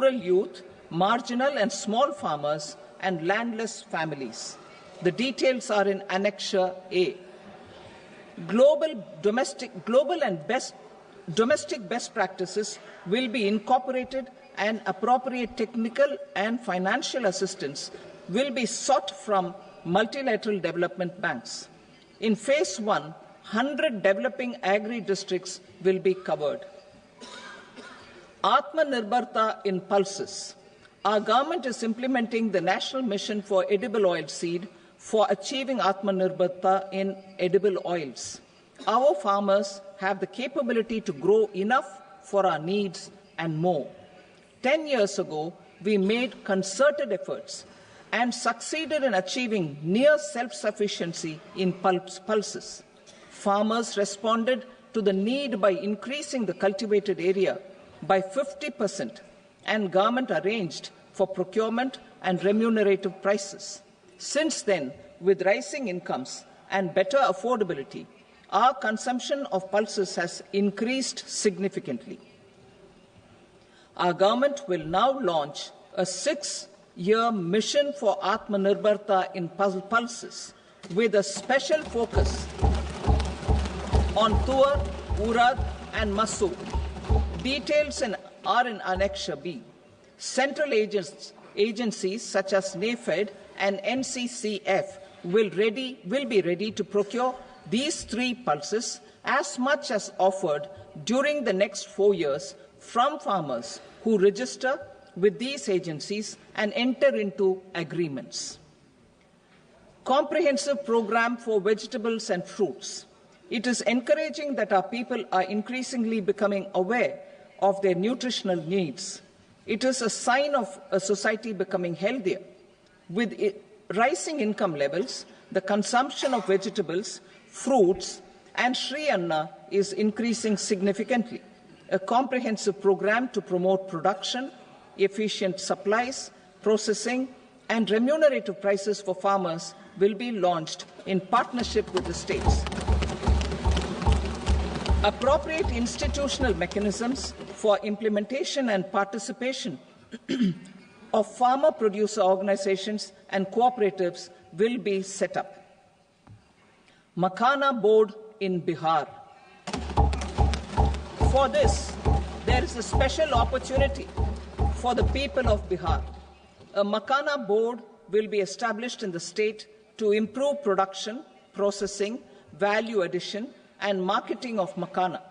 rural youth, marginal and small farmers, and landless families. The details are in Annexure A. Domestic best practices will be incorporated, and appropriate technical and financial assistance will be sought from multilateral development banks. In Phase 1, 100 developing agri-districts will be covered. Atmanirbharta in pulses. Our government is implementing the National Mission for Edible Oilseed for achieving Atmanirbharta in edible oils. Our farmers have the capability to grow enough for our needs and more. 10 years ago, we made concerted efforts and succeeded in achieving near self-sufficiency in pulses. Farmers responded to the need by increasing the cultivated area by 50%, and government arranged for procurement and remunerative prices. Since then, with rising incomes and better affordability, our consumption of pulses has increased significantly. Our government will now launch a 6-year mission for Atmanirbharta in pulses with a special focus on Tuar, Urad and Masoor. Details are in Annexure B. Central agencies such as NAFED and NCCF will be ready to procure these 3 pulses as much as offered during the next 4 years from farmers who register with these agencies and enter into agreements. Comprehensive program for vegetables and fruits. It is encouraging that our people are increasingly becoming aware of their nutritional needs. It is a sign of a society becoming healthier. With rising income levels, the consumption of vegetables, fruits, and Sri Anna is increasing significantly. A comprehensive program to promote production, efficient supplies, processing, and remunerative prices for farmers will be launched in partnership with the states. Appropriate institutional mechanisms for implementation and participation of farmer producer organizations and cooperatives will be set up. Makhana board in Bihar. For this, there is a special opportunity for the people of Bihar. A Makhana board will be established in the state to improve production, processing, value addition, and marketing of Makhana.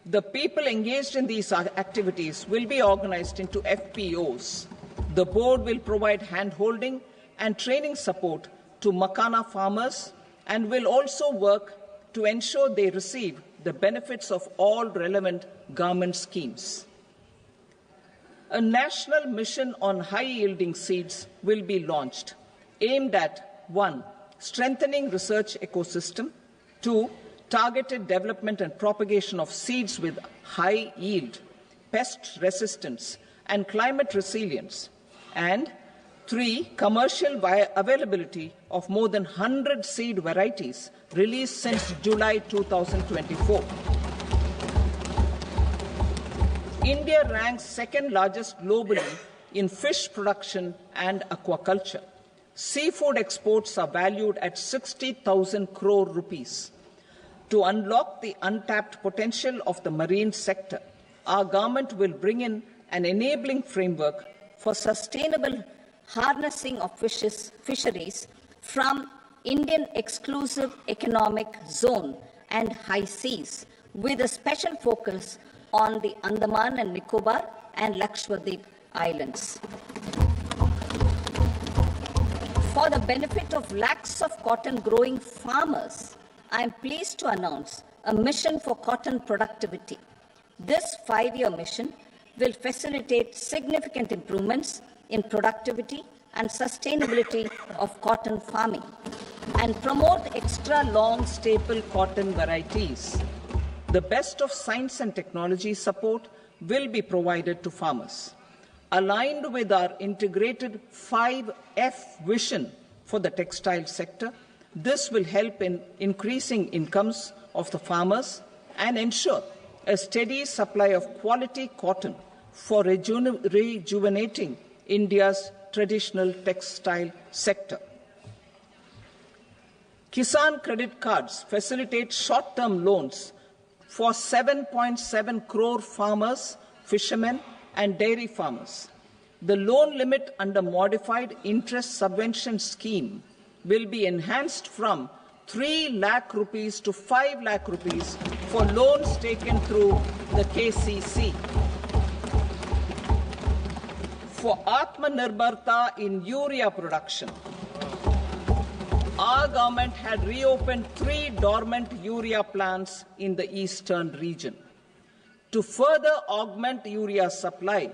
The people engaged in these activities will be organized into FPOs. The board will provide hand-holding and training support to Makhana farmers and will also work to ensure they receive the benefits of all relevant government schemes. A national mission on high-yielding seeds will be launched, aimed at 1. Strengthening research ecosystem, 2. Targeted development and propagation of seeds with high yield, pest resistance, and climate resilience, and 3. Commercial availability of more than 100 seed varieties released since July 2024. India ranks second largest globally in fish production and aquaculture. Seafood exports are valued at 60,000 crore rupees. To unlock the untapped potential of the marine sector, our government will bring in an enabling framework for sustainable harnessing of fisheries from Indian exclusive economic zone and high seas, with a special focus on the Andaman and Nicobar and Lakshadweep Islands. For the benefit of lakhs of cotton growing farmers, I am pleased to announce a mission for cotton productivity. This 5-year mission will facilitate significant improvements in productivity and sustainability of cotton farming and promote extra long staple cotton varieties. The best of science and technology support will be provided to farmers. Aligned with our integrated 5F vision for the textile sector, this will help in increasing incomes of the farmers and ensure a steady supply of quality cotton for rejuvenating India's traditional textile sector. Kisan credit cards facilitate short-term loans for 7.7 crore farmers, fishermen, and dairy farmers. The loan limit under modified interest subvention scheme will be enhanced from 3 lakh rupees to 5 lakh rupees for loans taken through the KCC. For Atmanirbharta in urea production, our government had reopened 3 dormant urea plants in the eastern region. To further augment urea supply,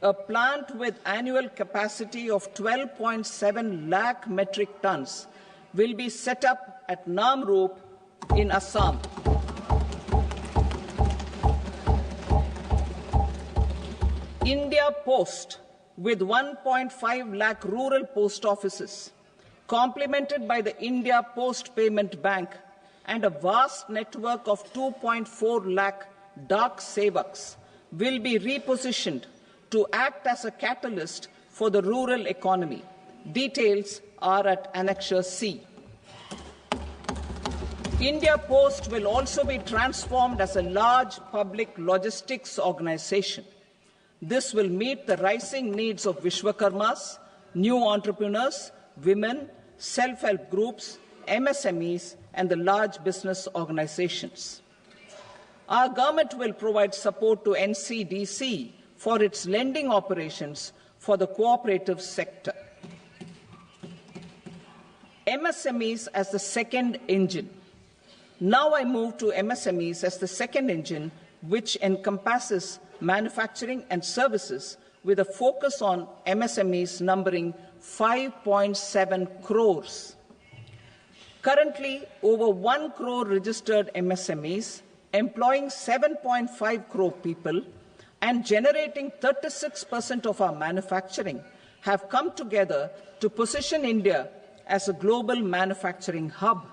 a plant with annual capacity of 12.7 lakh metric tons will be set up at Namrup in Assam. India Post, with 1.5 lakh rural post offices, complemented by the India Post Payment Bank and a vast network of 2.4 lakh Dak Sevaks, will be repositioned to act as a catalyst for the rural economy. Details are at Annexure C. India Post will also be transformed as a large public logistics organization. This will meet the rising needs of Vishwakarmas, new entrepreneurs, women, self-help groups, MSMEs, and the large business organizations. Our government will provide support to NCDC for its lending operations for the cooperative sector. MSMEs as the second engine. Now I move to MSMEs as the second engine, which encompasses manufacturing and services with a focus on MSMEs numbering 5.7 crores. Currently, over 1 crore registered MSMEs, employing 7.5 crore people and generating 36% of our manufacturing, have come together to position India as a global manufacturing hub.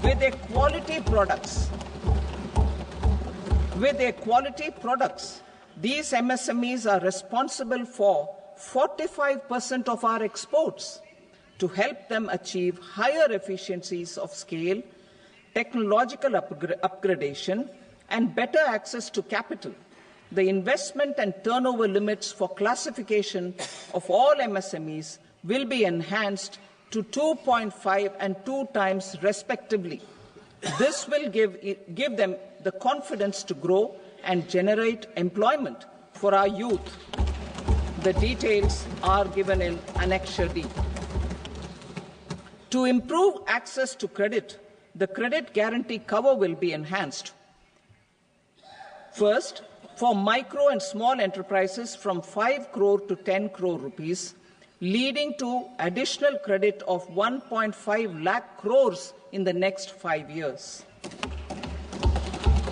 With their quality products, these MSMEs are responsible for 45% of our exports. To help them achieve higher efficiencies of scale, technological upgradation, and better access to capital, the investment and turnover limits for classification of all MSMEs will be enhanced to 2.5 and 2 times respectively. This will give them the confidence to grow and generate employment for our youth. The details are given in Annexure D. To improve access to credit, the credit guarantee cover will be enhanced. First, for micro and small enterprises from 5 crore to 10 crore rupees, leading to additional credit of 1.5 lakh crores in the next 5 years.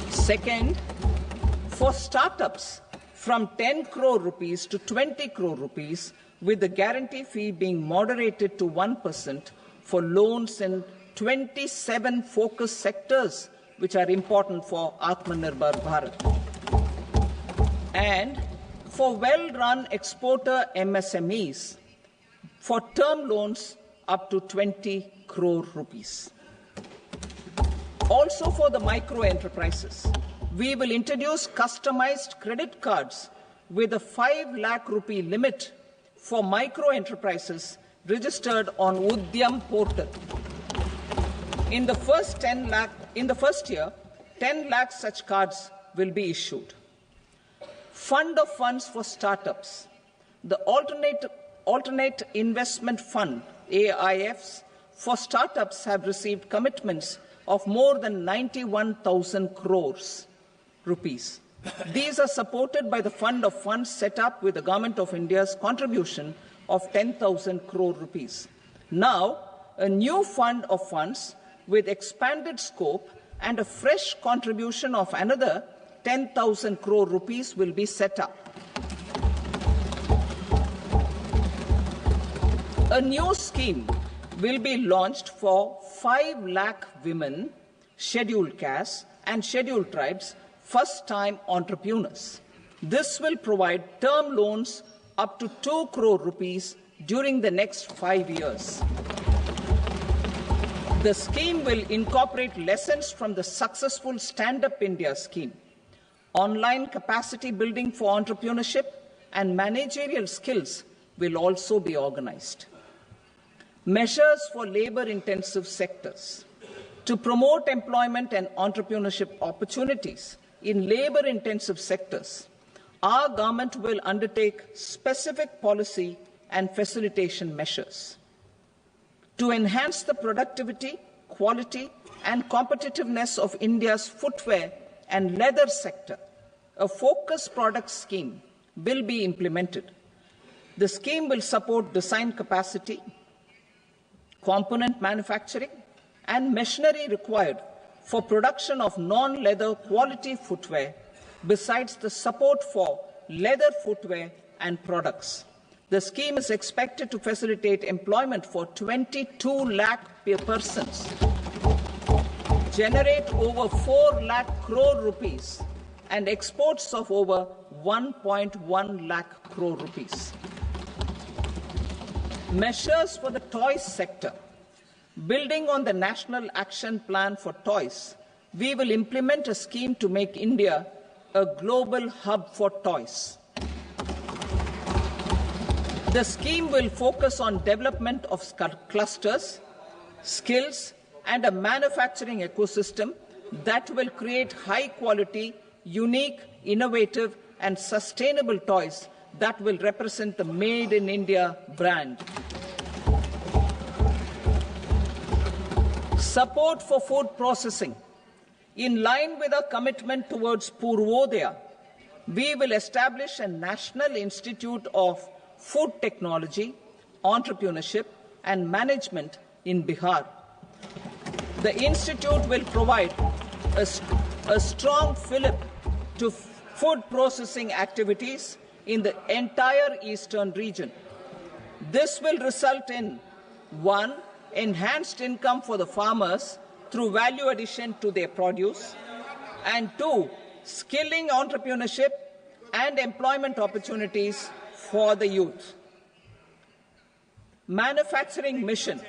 Second, for startups from 10 crore rupees to 20 crore rupees, with the guarantee fee being moderated to 1% for loans in 27 focus sectors which are important for Atmanirbhar Bharat. And for well-run exporter MSMEs, for term loans up to 20 crore rupees. Also for the micro enterprises, we will introduce customized credit cards with a 5 lakh rupee limit for micro enterprises registered on Udyam portal. In the first year, 10 lakh such cards will be issued. Fund of funds for startups. The Alternate Investment Fund, AIFs, for startups have received commitments of more than 91,000 crores rupees. These are supported by the fund of funds set up with the Government of India's contribution of 10,000 crore rupees. Now, a new fund of funds with expanded scope and a fresh contribution of another 10,000 crore rupees will be set up. A new scheme will be launched for 5 lakh women, scheduled castes and scheduled tribes, first-time entrepreneurs. This will provide term loans up to 2 crore rupees during the next 5 years. The scheme will incorporate lessons from the successful Stand Up India scheme. Online capacity building for entrepreneurship and managerial skills will also be organized. Measures for labor-intensive sectors. To promote employment and entrepreneurship opportunities in labor-intensive sectors, our government will undertake specific policy and facilitation measures. To enhance the productivity, quality, and competitiveness of India's footwear and leather sector, a focused product scheme will be implemented. The scheme will support design capacity, component manufacturing, and machinery required for production of non-leather quality footwear, besides the support for leather footwear and products. The scheme is expected to facilitate employment for 22 lakh persons, generate over 4 lakh crore rupees, and exports of over 1.1 lakh crore rupees. Measures for the toys sector. Building on the National Action Plan for Toys, we will implement a scheme to make India a global hub for toys. The scheme will focus on development of clusters, skills, and a manufacturing ecosystem that will create high-quality, unique, innovative, and sustainable toys that will represent the Made in India brand. Support for food processing. In line with our commitment towards Purvodaya, we will establish a National Institute of Food Technology, Entrepreneurship and Management in Bihar. The institute will provide a strong fillip to food processing activities in the entire eastern region. This will result in 1. Enhanced income for the farmers through value addition to their produce, and 2. Skilling entrepreneurship and employment opportunities for the youth. Manufacturing mission,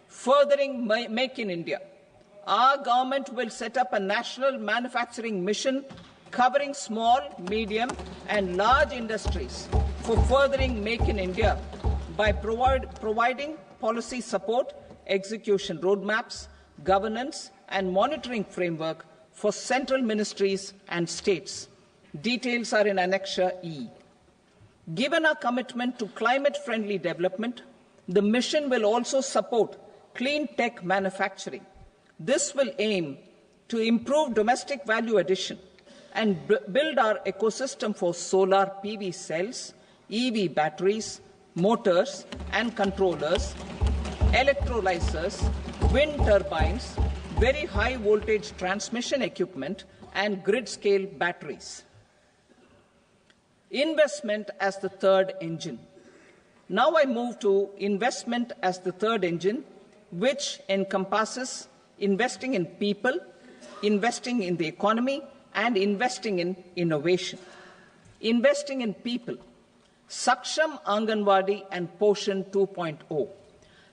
furthering Make in India. Our government will set up a national manufacturing mission covering small, medium, and large industries for furthering Make in India by providing policy support, execution roadmaps, governance, and monitoring framework for central ministries and states. Details are in Annexure E. Given our commitment to climate-friendly development, the mission will also support clean tech manufacturing. This will aim to improve domestic value addition and build our ecosystem for solar PV cells, EV batteries, motors and controllers, electrolyzers, wind turbines, very high voltage transmission equipment, and grid-scale batteries. Investment as the third engine. Now I move to investment as the third engine, which encompasses investing in people, investing in the economy, and investing in innovation. Investing in people. Saksham Anganwadi and Poshan 2.0.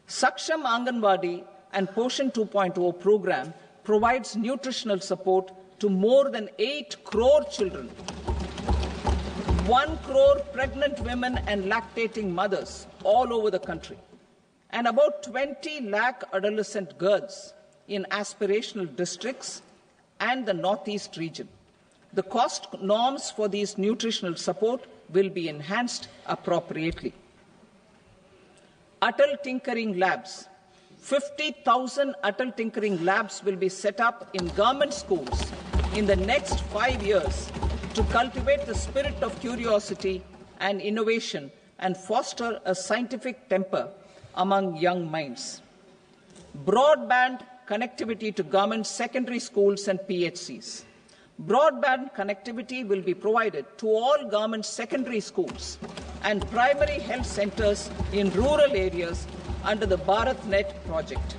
Saksham Anganwadi and Poshan 2.0 program provides nutritional support to more than 8 crore children, 1 crore pregnant women and lactating mothers all over the country, and about 20 lakh adolescent girls in aspirational districts and the Northeast region. The cost norms for these nutritional support will be enhanced appropriately. Atal Tinkering Labs. 50,000 Atal Tinkering Labs will be set up in government schools in the next 5 years to cultivate the spirit of curiosity and innovation and foster a scientific temper among young minds. Broadband connectivity to government secondary schools and PHCs. Broadband connectivity will be provided to all government secondary schools and primary health centers in rural areas under the BharatNet project.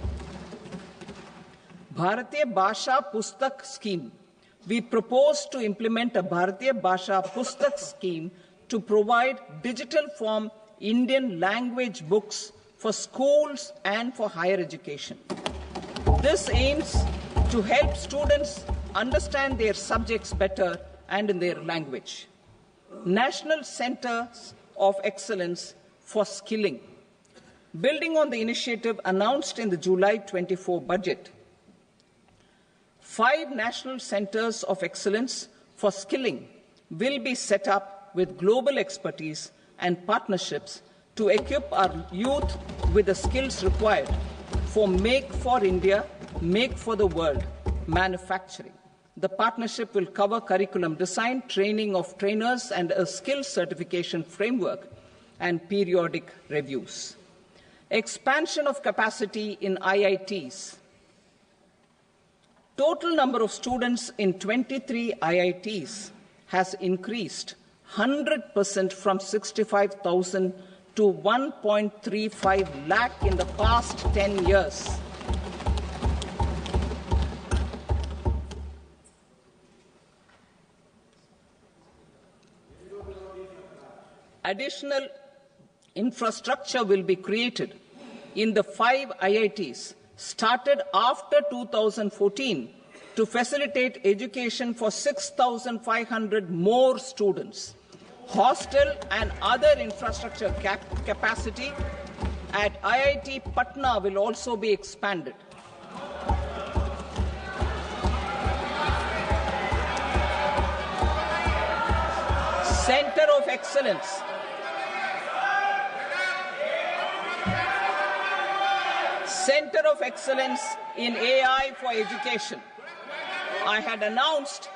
Bharatiya Bhasha Pustak scheme we propose to implement a Bharatiya Bhasha Pustak scheme to provide digital form Indian language books for schools and for higher education. This aims to help students understand their subjects better and in their language. National Centers of Excellence for Skilling. Building on the initiative announced in the July 24 budget, 5 national centers of excellence for skilling will be set up with global expertise and partnerships to equip our youth with the skills required for Make for India, Make for the World manufacturing. The partnership will cover curriculum design, training of trainers, and a skills certification framework and periodic reviews. Expansion of capacity in IITs. Total number of students in 23 IITs has increased 100% from 65,000 to 1.35 lakh in the past 10 years. Additional infrastructure will be created in the 5 IITs started after 2014 to facilitate education for 6,500 more students. Hostel and other infrastructure capacity at IIT Patna will also be expanded. Center of Excellence. Center of Excellence in AI for Education. I had announced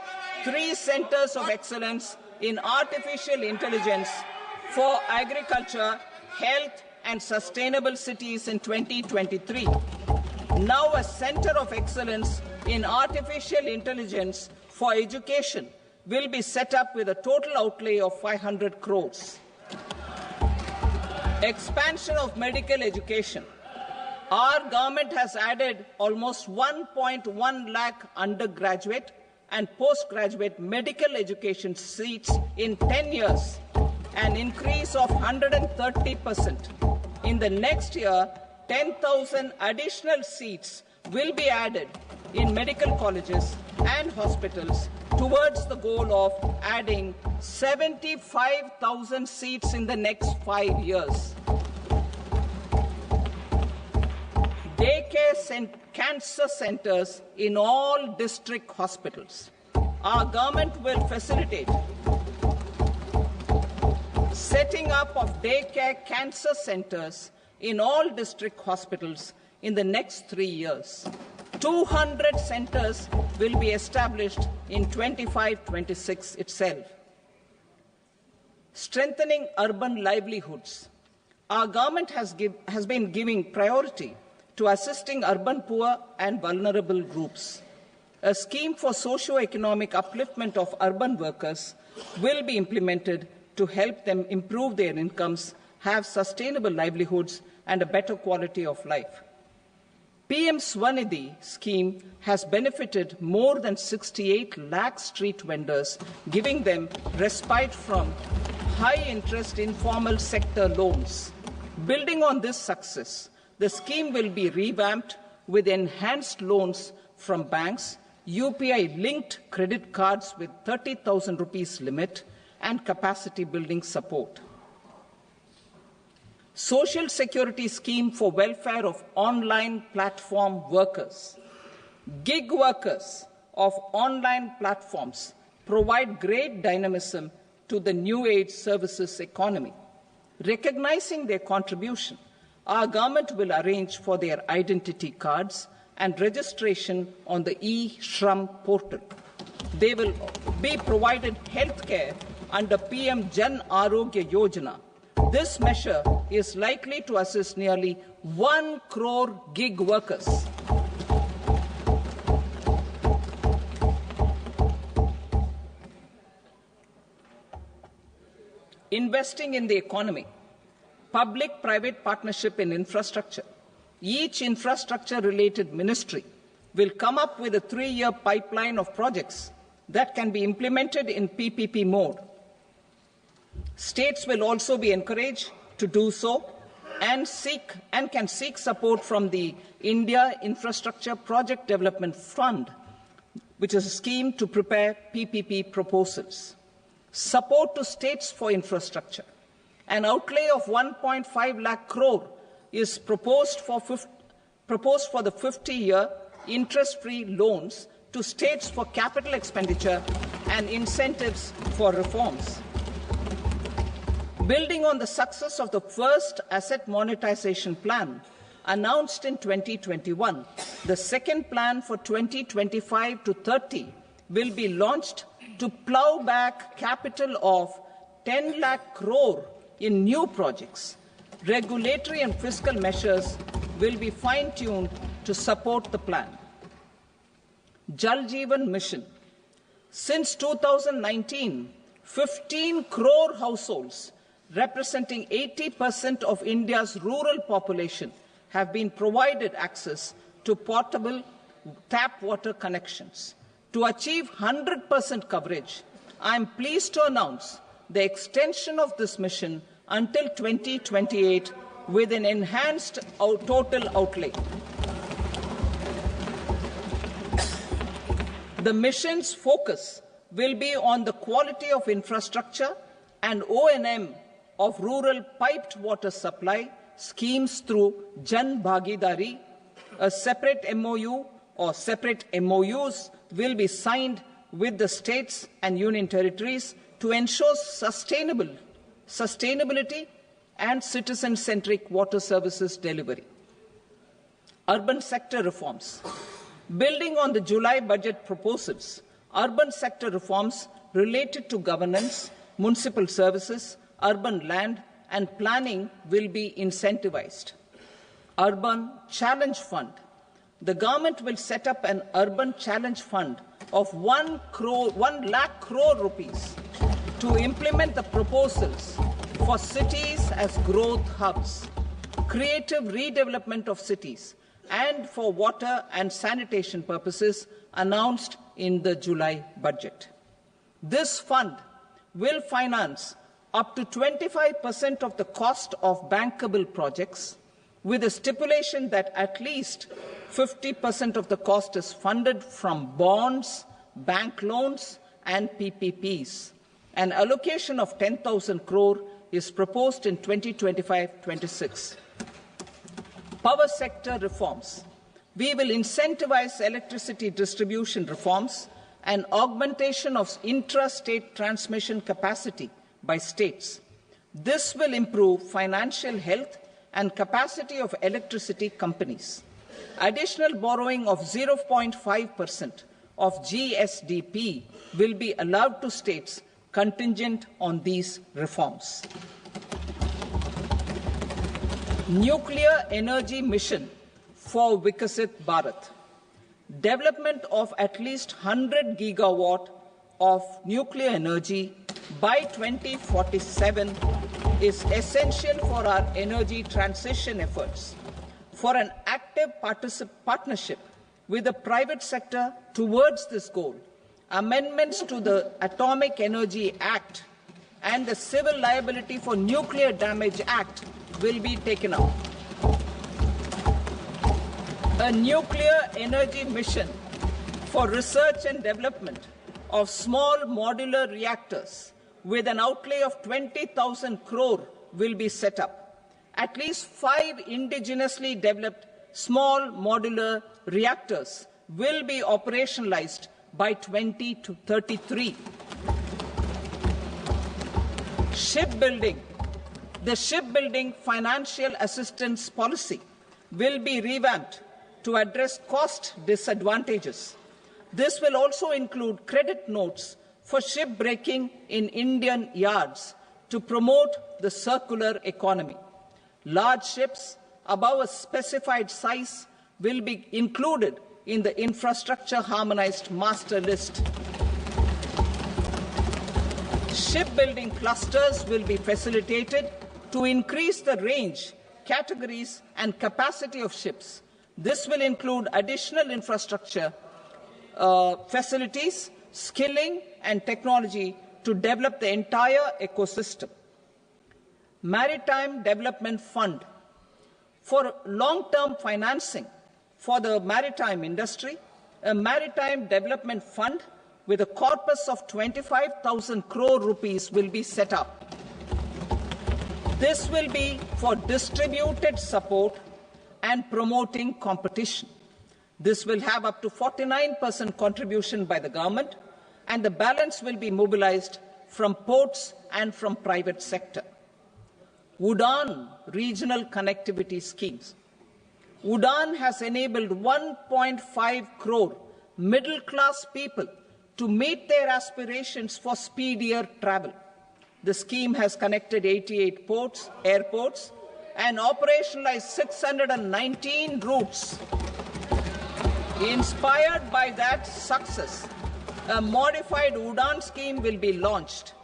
3 centers of excellence in artificial intelligence for agriculture, health, and sustainable cities in 2023. Now a center of excellence in artificial intelligence for education will be set up with a total outlay of 500 crores. Expansion of medical education. Our government has added almost 1.1 lakh undergraduate and postgraduate medical education seats in 10 years, an increase of 130%. In the next year, 10,000 additional seats will be added in medical colleges and hospitals towards the goal of adding 75,000 seats in the next 5 years. Daycare cancer centers in all district hospitals. Our government will facilitate setting up of daycare cancer centers in all district hospitals in the next 3 years. 200 centers will be established in 25-26 itself. Strengthening urban livelihoods. Our government has been giving priority to assisting urban poor and vulnerable groups. A scheme for socio-economic upliftment of urban workers will be implemented to help them improve their incomes, have sustainable livelihoods, and a better quality of life. PM Swanidhi scheme has benefited more than 68 lakh street vendors, giving them respite from high-interest informal sector loans. Building on this success, the scheme will be revamped with enhanced loans from banks, UPI-linked credit cards with 30,000 rupees limit, and capacity building support. Social Security Scheme for welfare of online platform workers. Gig workers of online platforms provide great dynamism to the new age services economy. Recognizing their contribution, our government will arrange for their identity cards and registration on the e-Shram portal. They will be provided health care under PM Jan Arogya Yojana. This measure is likely to assist nearly 1 crore gig workers. Investing in the economy. Public-private partnership in infrastructure. Each infrastructure-related ministry will come up with a 3-year pipeline of projects that can be implemented in PPP mode. States will also be encouraged to do so and can seek support from the India Infrastructure Project Development Fund, which is a scheme to prepare PPP proposals. Support to states for infrastructure. An outlay of 1.5 lakh crore is proposed for the 50-year interest-free loans to states for capital expenditure and incentives for reforms. Building on the success of the first asset monetization plan announced in 2021, the second plan for 2025 to 30 will be launched to plough back capital of 10 lakh crore in new projects. Regulatory and fiscal measures will be fine-tuned to support the plan. Jal Jeevan Mission. Since 2019, 15 crore households representing 80% of India's rural population have been provided access to portable tap water connections. To achieve 100% coverage, I am pleased to announce the extension of this mission until 2028 with an enhanced total outlay. The mission's focus will be on the quality of infrastructure and O&M of rural piped water supply schemes through Jan Bhagidari. A separate MOU or separate MOUs will be signed with the states and union territories to ensure sustainability and citizen-centric water services delivery. Urban sector reforms. Building on the July budget proposals, urban sector reforms related to governance, municipal services, urban land and planning will be incentivized. Urban Challenge Fund. The government will set up an urban challenge fund of 1 lakh crore rupees to implement the proposals for cities as growth hubs, creative redevelopment of cities, and for water and sanitation purposes announced in the July budget. This fund will finance up to 25% of the cost of bankable projects, with a stipulation that at least 50% of the cost is funded from bonds, bank loans, and PPPs. An allocation of 10,000 crore is proposed in 2025-26. Power sector reforms. We will incentivize electricity distribution reforms and augmentation of intra-state transmission capacity by states. This will improve financial health and capacity of electricity companies. Additional borrowing of 0.5% of GSDP will be allowed to states contingent on these reforms. Nuclear energy mission for Vikasit Bharat. Development of at least 100 gigawatt of nuclear energy by 2047 is essential for our energy transition efforts. For an active partnership with the private sector towards this goal, amendments to the Atomic Energy Act and the Civil Liability for Nuclear Damage Act will be taken up. A nuclear energy mission for research and development of small modular reactors with an outlay of 20,000 crore will be set up. At least 5 indigenously developed small modular reactors will be operationalized by 2033. Shipbuilding. The shipbuilding financial assistance policy will be revamped to address cost disadvantages. This will also include credit notes for shipbreaking in Indian yards to promote the circular economy. Large ships above a specified size will be included in the infrastructure harmonized master list. Shipbuilding clusters will be facilitated to increase the range, categories, and capacity of ships. This will include additional infrastructure facilities skilling and technology to develop the entire ecosystem. Maritime Development Fund for long-term financing for the maritime industry, a maritime development fund with a corpus of 25,000 crore rupees will be set up. This will be for distributed support and promoting competition. This will have up to 49% contribution by the government, and the balance will be mobilized from ports and from private sector. UDAN regional connectivity schemes. UDAN has enabled 1.5 crore middle-class people to meet their aspirations for speedier travel. The scheme has connected 88 airports, and operationalized 619 routes. Inspired by that success, a modified UDAN scheme will be launched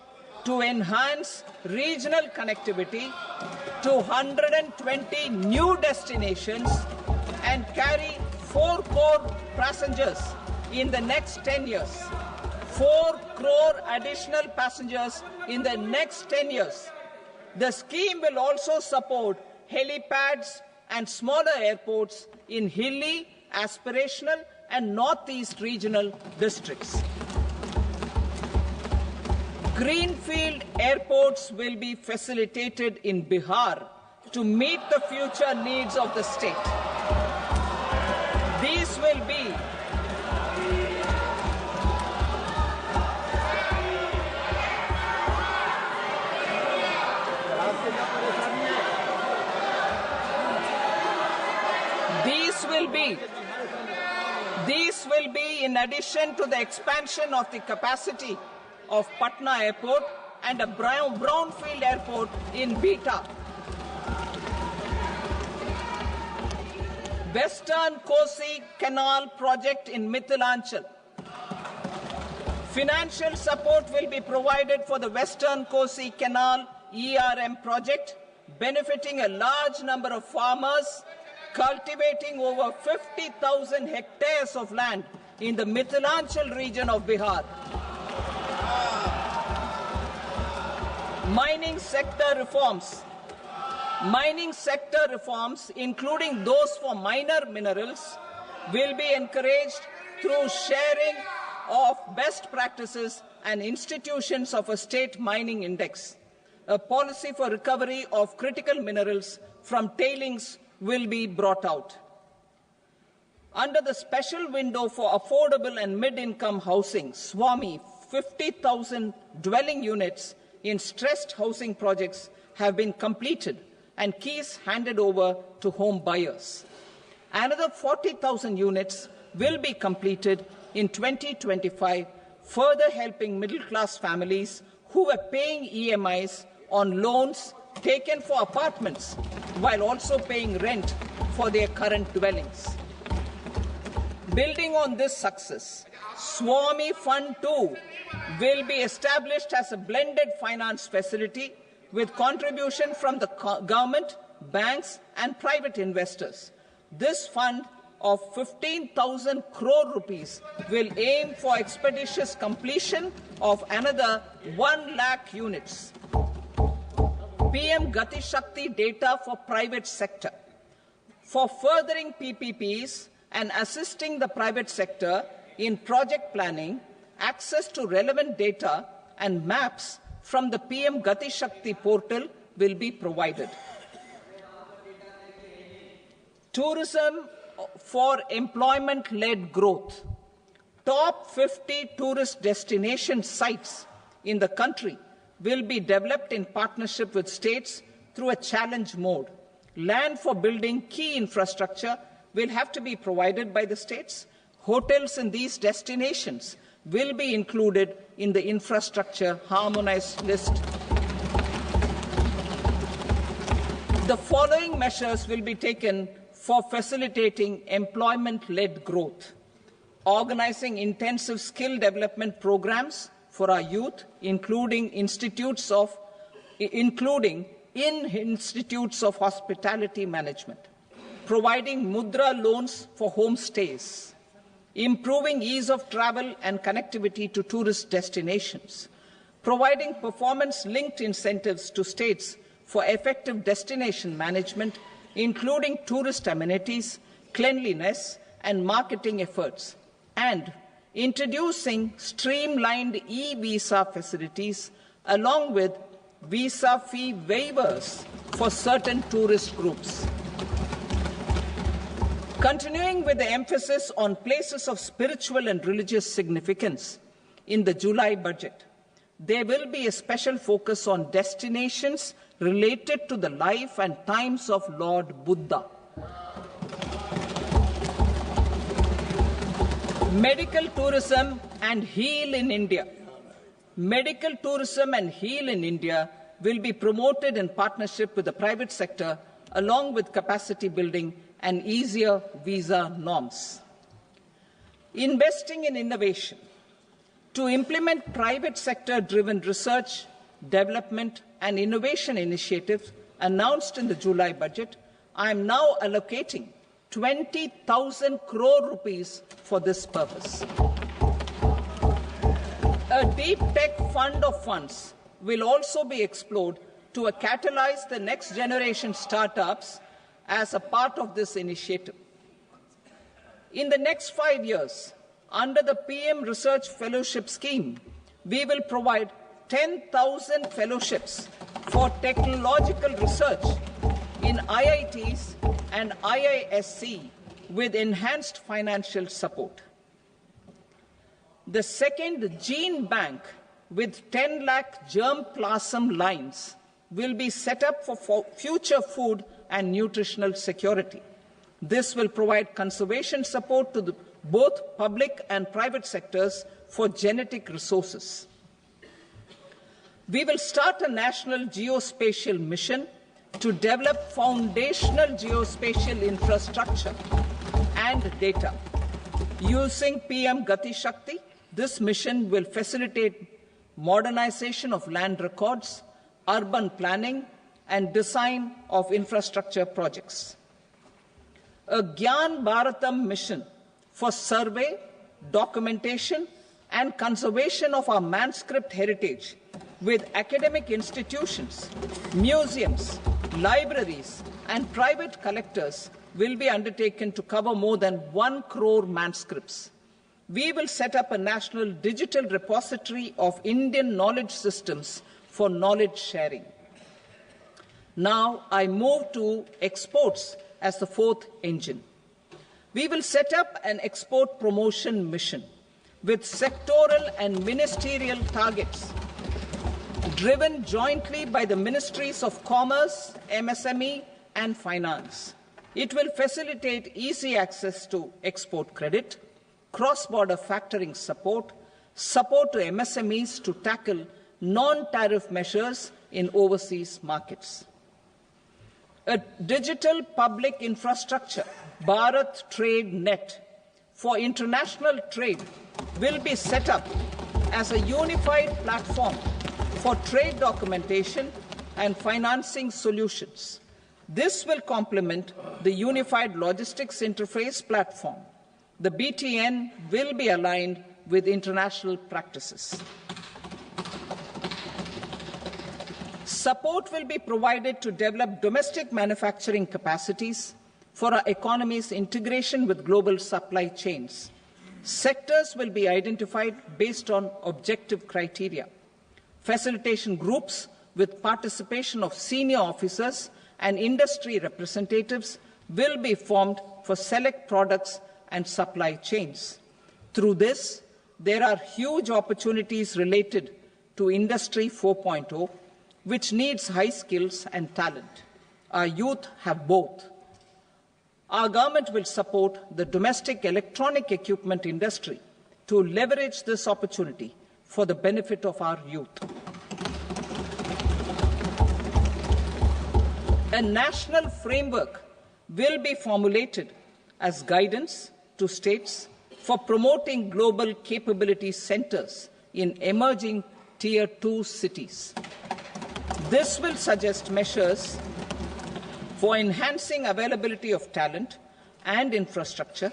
to enhance regional connectivity to 120 new destinations and carry 4 crore passengers in the next 10 years. 4 crore additional passengers in the next 10 years. The scheme will also support helipads and smaller airports in hilly, aspirational and northeast regional districts. Greenfield airports will be facilitated in Bihar to meet the future needs of the state. These will be in addition to the expansion of the capacity of Patna Airport and a brownfield airport in Beta. Western Kosi Canal project in Mithilanchal. Financial support will be provided for the Western Kosi Canal ERM project, benefiting a large number of farmers, cultivating over 50,000 hectares of land in the Mithilanchal region of Bihar. Mining sector reforms. Mining sector reforms, including those for minor minerals, will be encouraged through sharing of best practices and institutions of a state mining index. A policy for recovery of critical minerals from tailings will be brought out. Under the special window for affordable and mid-income housing, SWAMI, 50,000 dwelling units in stressed housing projects have been completed and keys handed over to home buyers. Another 40,000 units will be completed in 2025, further helping middle-class families who were paying EMIs on loans taken for apartments while also paying rent for their current dwellings. Building on this success, SWAMI Fund 2 will be established as a blended finance facility with contribution from the government, banks and private investors. This fund of 15,000 crore rupees will aim for expeditious completion of another 1 lakh units. PM Gati Shakti data for private sector. For furthering PPPs and assisting the private sector in project planning, access to relevant data and maps from the PM Gati Shakti portal will be provided. Tourism for employment-led growth. Top 50 tourist destination sites in the country will be developed in partnership with states through a challenge mode. Land for building key infrastructure will have to be provided by the states. Hotels in these destinations will be included in the infrastructure harmonized list. The following measures will be taken for facilitating employment-led growth. Organizing intensive skill development programs for our youth, including in institutes of hospitality management. Providing mudra loans for homestays. improving ease of travel and connectivity to tourist destinations, providing performance-linked incentives to states for effective destination management, including tourist amenities, cleanliness, and marketing efforts, and introducing streamlined e-visa facilities along with visa fee waivers for certain tourist groups. Continuing with the emphasis on places of spiritual and religious significance, in the July budget, there will be a special focus on destinations related to the life and times of Lord Buddha. Medical tourism and heal in India. Medical tourism and heal in India will be promoted in partnership with the private sector, along with capacity building and easier visa norms. Investing in innovation. To implement private sector-driven research, development, and innovation initiatives announced in the July budget, I am now allocating 20,000 crore rupees for this purpose. A deep tech fund of funds will also be explored to catalyze the next generation startups as a part of this initiative. In the next 5 years, under the PM Research Fellowship Scheme, we will provide 10,000 fellowships for technological research in IITs and IISc with enhanced financial support. The second gene bank with 10 lakh germplasm lines will be set up for future food and nutritional security. This will provide conservation support to both public and private sectors for genetic resources. We will start a national geospatial mission to develop foundational geospatial infrastructure and data. Using PM Gati Shakti, this mission will facilitate modernization of land records, urban planning, and design of infrastructure projects. A Gyan Bharatam mission for survey, documentation, and conservation of our manuscript heritage with academic institutions, museums, libraries, and private collectors will be undertaken to cover more than 1 crore manuscripts. We will set up a national digital repository of Indian knowledge systems for knowledge sharing. Now I move to exports as the fourth engine. We will set up an export promotion mission with sectoral and ministerial targets driven jointly by the Ministries of Commerce, MSME, and Finance. It will facilitate easy access to export credit, cross-border factoring support, support to MSMEs to tackle non-tariff measures in overseas markets. A digital public infrastructure, Bharat Trade Net, for international trade will be set up as a unified platform for trade documentation and financing solutions. This will complement the Unified Logistics Interface platform. The BTN will be aligned with international practices. Support will be provided to develop domestic manufacturing capacities for our economy's integration with global supply chains. Sectors will be identified based on objective criteria. Facilitation groups with participation of senior officers and industry representatives will be formed for select products and supply chains. Through this, there are huge opportunities related to Industry 4.0, which needs high skills and talent. Our youth have both. Our government will support the domestic electronic equipment industry to leverage this opportunity for the benefit of our youth. A national framework will be formulated as guidance to states for promoting global capability centers in emerging Tier 2 cities. This will suggest measures for enhancing availability of talent and infrastructure,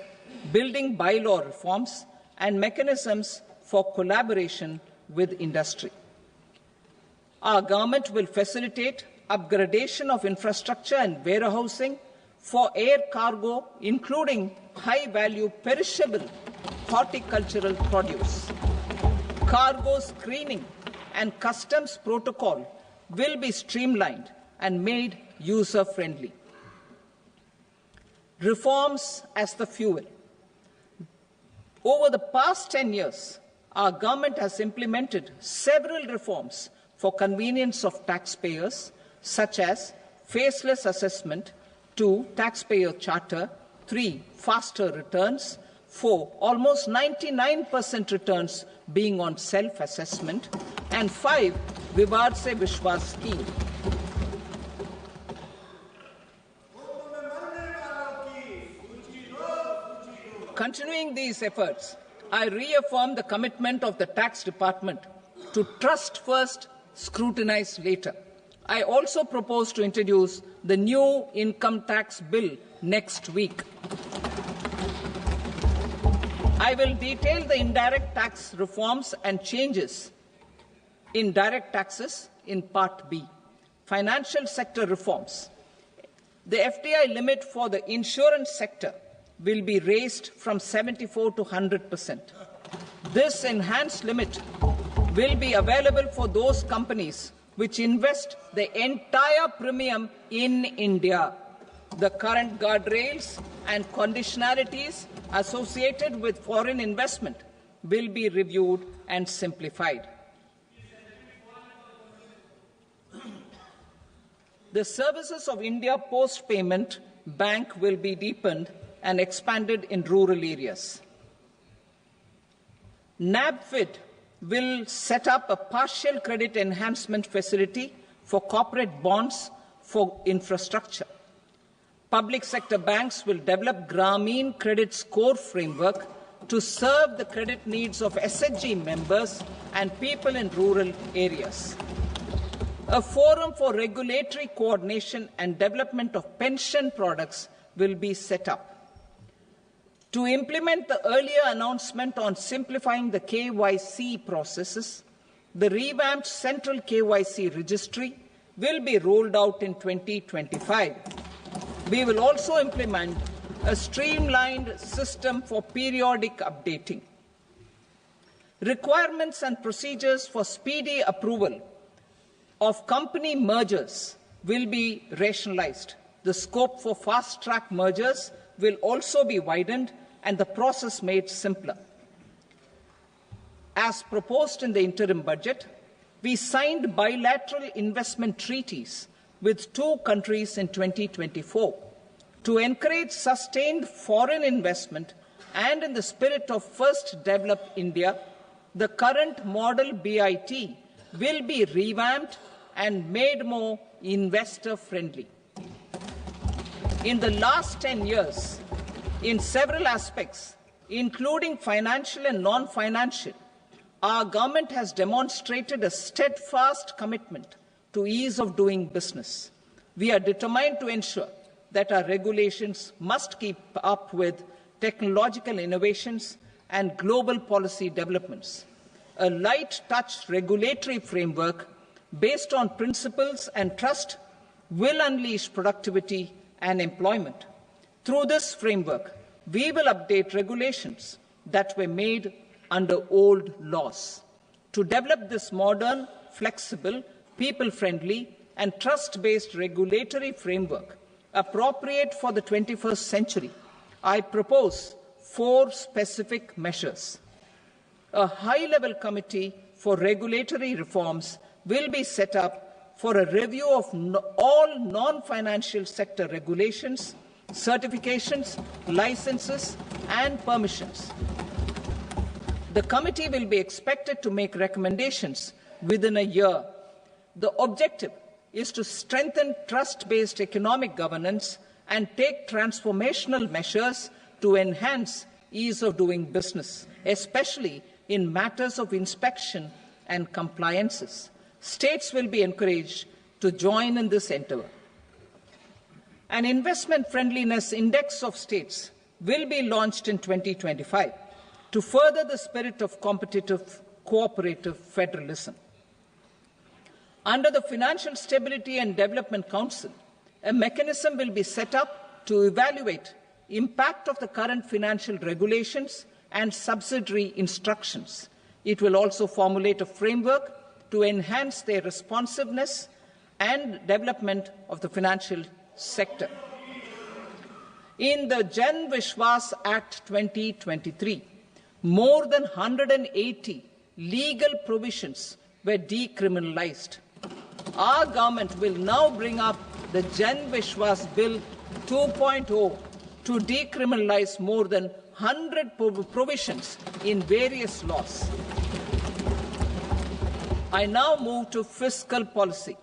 building bylaw reforms, and mechanisms for collaboration with industry. Our government will facilitate upgradation of infrastructure and warehousing for air cargo, including high-value perishable horticultural produce. Cargo screening and customs protocol will be streamlined and made user-friendly. Reforms as the fuel. Over the past 10 years, our government has implemented several reforms for convenience of taxpayers, such as faceless assessment, 2, taxpayer charter, 3, faster returns, 4, almost 99% returns being on self-assessment, and 5, Vivad Se Vishwas scheme. Continuing these efforts, I reaffirm the commitment of the Tax Department to trust first, scrutinize later. I also propose to introduce the new income tax bill next week. I will detail the indirect tax reforms and changes in direct taxes in Part B. Financial sector reforms. The FDI limit for the insurance sector will be raised from 74 to 100%. This enhanced limit will be available for those companies which invest the entire premium in India. The current guardrails and conditionalities associated with foreign investment will be reviewed and simplified. The services of India Post Payment Bank will be deepened and expanded in rural areas. NABFID will set up a partial credit enhancement facility for corporate bonds for infrastructure. Public sector banks will develop Grameen Credit Score framework to serve the credit needs of SHG members and people in rural areas. A forum for regulatory coordination and development of pension products will be set up. To implement the earlier announcement on simplifying the KYC processes, the revamped Central KYC Registry will be rolled out in 2025. We will also implement a streamlined system for periodic updating. Requirements and procedures for speedy approval of company mergers will be rationalized. The scope for fast-track mergers will also be widened and the process made simpler. As proposed in the interim budget, we signed bilateral investment treaties with 2 countries in 2024 to encourage sustained foreign investment, and in the spirit of First Develop India, the current model BIT will be revamped and made more investor-friendly. In the last 10 years, in several aspects, including financial and non-financial, our government has demonstrated a steadfast commitment to ease of doing business. We are determined to ensure that our regulations must keep up with technological innovations and global policy developments. A light-touch regulatory framework based on principles and trust will unleash productivity and employment. Through this framework, we will update regulations that were made under old laws. To develop this modern, flexible, people-friendly, and trust-based regulatory framework appropriate for the 21st century, I propose 4 specific measures. A high-level committee for regulatory reforms will be set up for a review of all non-financial sector regulations, certifications, licenses, and permissions. The committee will be expected to make recommendations within a year. The objective is to strengthen trust-based economic governance and take transformational measures to enhance ease of doing business, especially in matters of inspection and compliances. States will be encouraged to join in this endeavour. An investment friendliness index of states will be launched in 2025 to further the spirit of competitive, cooperative federalism. Under the Financial Stability and Development Council, a mechanism will be set up to evaluate impact of the current financial regulations and subsidiary instructions. It will also formulate a framework to enhance their responsiveness and development of the financial sector. In the Jan Vishwas Act 2023, more than 180 legal provisions were decriminalized. Our government will now bring up the Jan Vishwas Bill 2.0 to decriminalize more than 100 provisions in various laws. I now move to fiscal policy.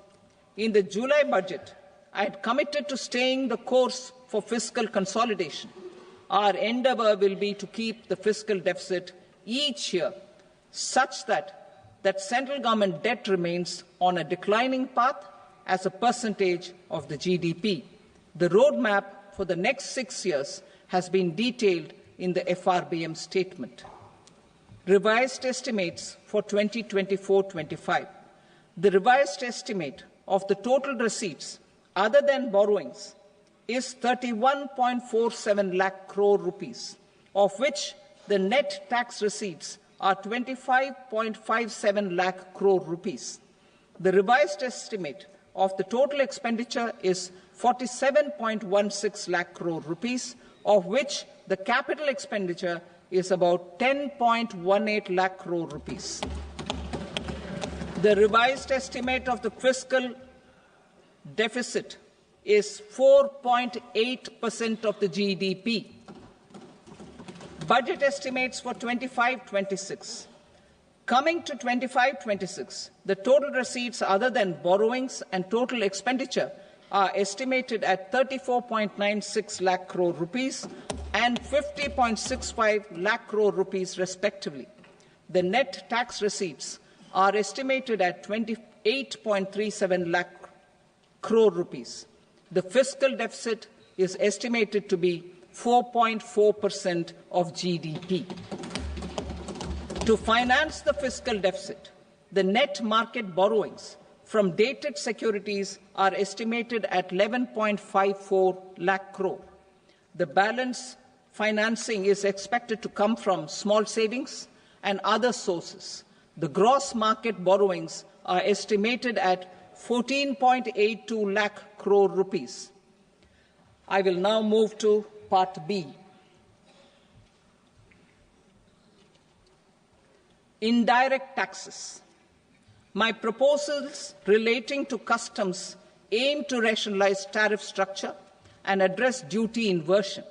In the July budget, I had committed to staying the course for fiscal consolidation. Our endeavour will be to keep the fiscal deficit each year such that central government debt remains on a declining path as a percentage of the GDP. The roadmap for the next 6 years has been detailed in the FRBM statement. Revised estimates for 2024-25. The revised estimate of the total receipts other than borrowings is 31.47 lakh crore rupees, of which the net tax receipts are 25.57 lakh crore rupees. The revised estimate of the total expenditure is 47.16 lakh crore rupees, of which the capital expenditure is about 10.18 lakh crore rupees. The revised estimate of the fiscal deficit is 4.8% of the GDP. Budget estimates for 25-26. Coming to 25-26, the total receipts other than borrowings and total expenditure are estimated at 34.96 lakh crore rupees and 50.65 lakh crore rupees respectively. The net tax receipts are estimated at 28.37 lakh crore rupees. The fiscal deficit is estimated to be 4.4% of GDP. To finance the fiscal deficit, the net market borrowings from dated securities are estimated at 11.54 lakh crore. The balance financing is expected to come from small savings and other sources. The gross market borrowings are estimated at 14.82 lakh crore rupees. I will now move to Part B. Indirect taxes. My proposals relating to customs aim to rationalize tariff structure and address duty inversion.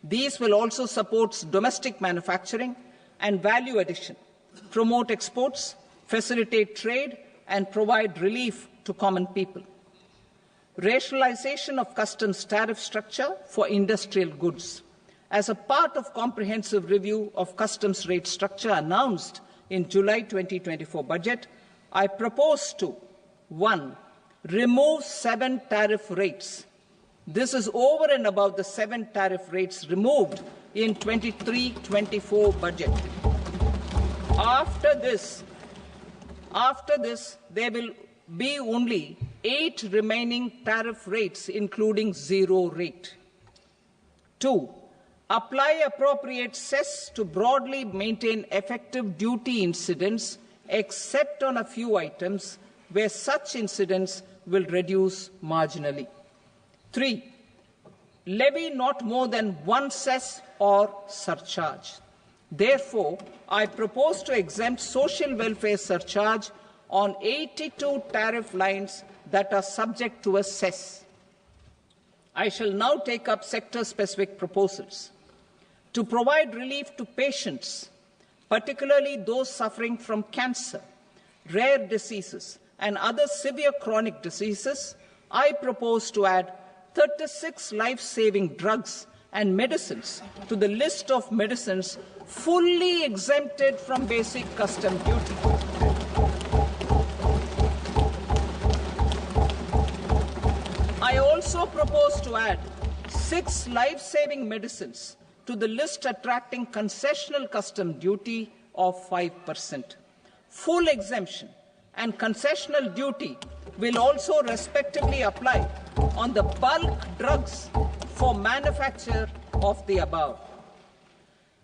These will also support domestic manufacturing and value addition, promote exports, facilitate trade, and provide relief to common people. Rationalization of customs tariff structure for industrial goods. As a part of comprehensive review of customs rate structure announced in July 2024 budget, I propose to 1. Remove 7 tariff rates. This is over and above the 7 tariff rates removed in 23-24 budget. After this, there will be only 8 remaining tariff rates, including 0 rate. 2. Apply appropriate cess to broadly maintain effective duty incidence, except on a few items where such incidence will reduce marginally. 3. Levy not more than 1 cess or surcharge. Therefore, I propose to exempt social welfare surcharge on 82 tariff lines that are subject to a cess. I shall now take up sector-specific proposals. To provide relief to patients, particularly those suffering from cancer, rare diseases, and other severe chronic diseases, I propose to add 36 life-saving drugs and medicines to the list of medicines fully exempted from basic custom duty. I also propose to add 6 life-saving medicines to the list attracting concessional custom duty of 5%. Full exemption and concessional duty will also respectively apply on the bulk drugs for manufacture of the above.